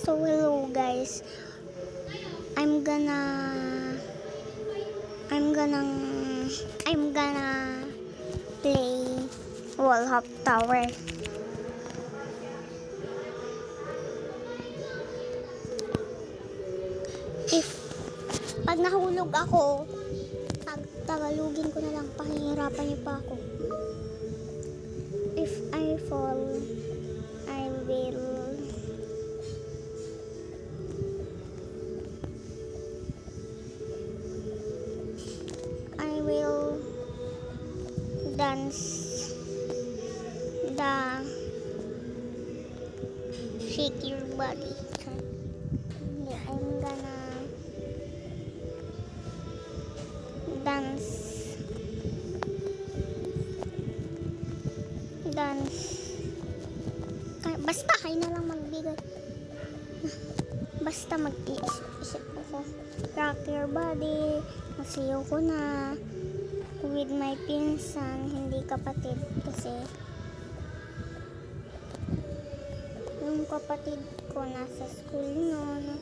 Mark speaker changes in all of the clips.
Speaker 1: So hello guys, I'm gonna I'm gonna I'm gonna play Wall Hop Tower. If pag nahulog ako, tagalugin ko na lang, pahihirapan niyo pa ako. If I fall, I will dance the shake your body. Hindi, I'm gonna dance basta kayo na lang magbigay, basta mag-iisip ako. Rock your body, nasiyaw ko na with my pinsan, hindi kapatid, kasi yung kapatid ko nasa school noon,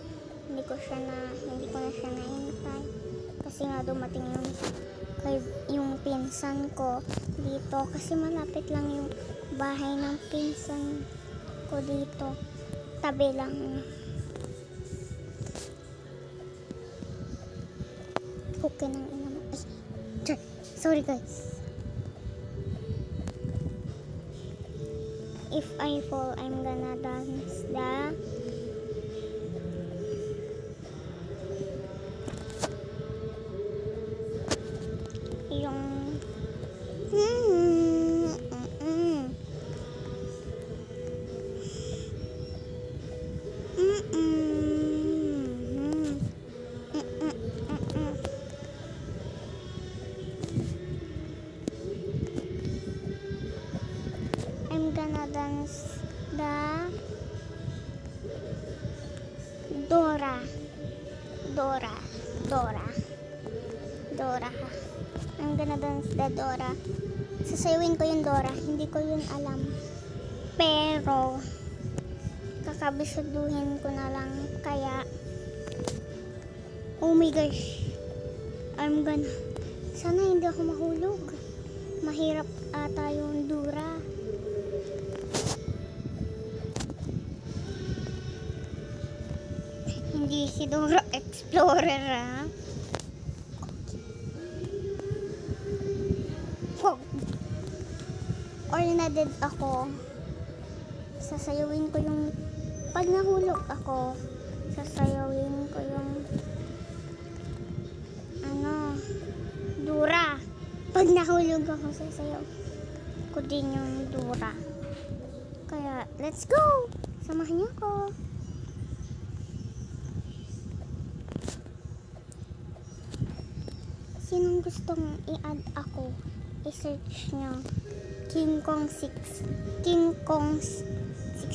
Speaker 1: hindi ko na siya naintay kasi nga dumating yung pinsan ko dito, kasi malapit lang yung bahay ng pinsan ko dito, tabi lang. Okay nang ina mo. Sorry guys. If I fall, I'm gonna dance the I'm gonna dance the Dora. I'm gonna dance the Dora. Sasayawin ko yung Dora. Hindi ko yun alam. Pero kakabisaduhin ko na lang. Kaya oh my gosh, sana hindi ako mahulog. Mahirap ata yung Dora. Hindi si Dora Explorer, ha? Or na-dead ako, sasayawin ko yung, pag nahulog ako, sasayawin ko yung Dora. Pag nahulog ako, sasayaw ko din yung Dora. Kaya let's go, samahan niyo ako. Sinong gustong i-add ako, i-search nyo King Kong 16.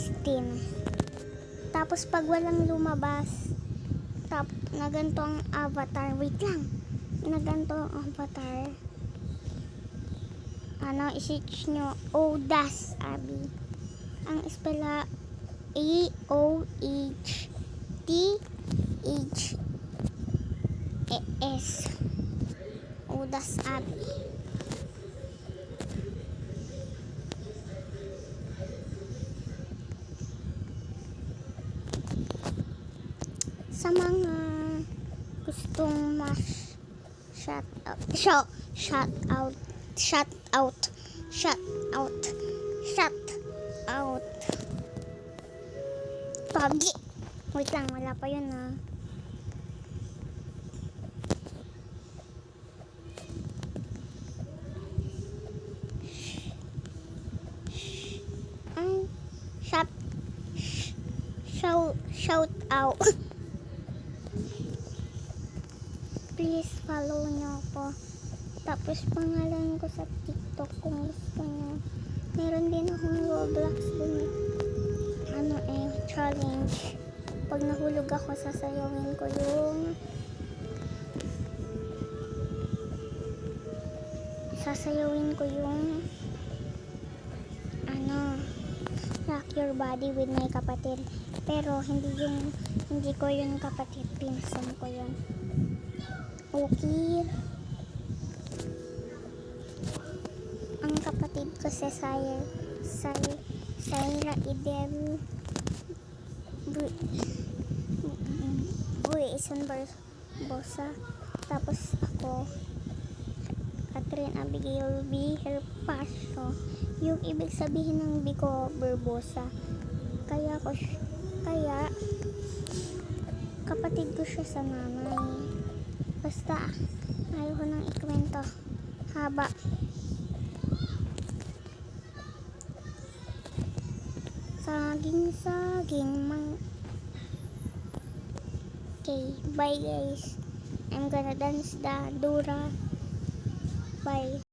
Speaker 1: Tapos pag walang lumabas, na ganito ang avatar, wait lang, na ganito ang avatar, i-search nyo Odas Abby. Ang spella AOHTHES, Odas Abby. Sa mga gustong shout out Pagi. Wait lang, wala pa yun, ha. Shout out. Please follow nyo ako. Tapos pangalan ko sa TikTok kung gusto nyo. Meron din akong Roblox dun, challenge. Pag nahulog ako, sasayawin ko yung Rock rock your body with my kapatid. Pero hindi ko yun kapatid, pinsan ko yun. Okay. Ang kapatid ko si Syra Idel Buisan Barbosa. Tapos ako, Catherine Abigail B. Herpacio. Yung ibig sabihin ng Bico Barbosa. Kaya kapatid ko siya sa nanay. Basta, ayaw ko nang ikwento. Haba. Saging mang. Okay, bye guys. I'm gonna dance the Dura. Bye.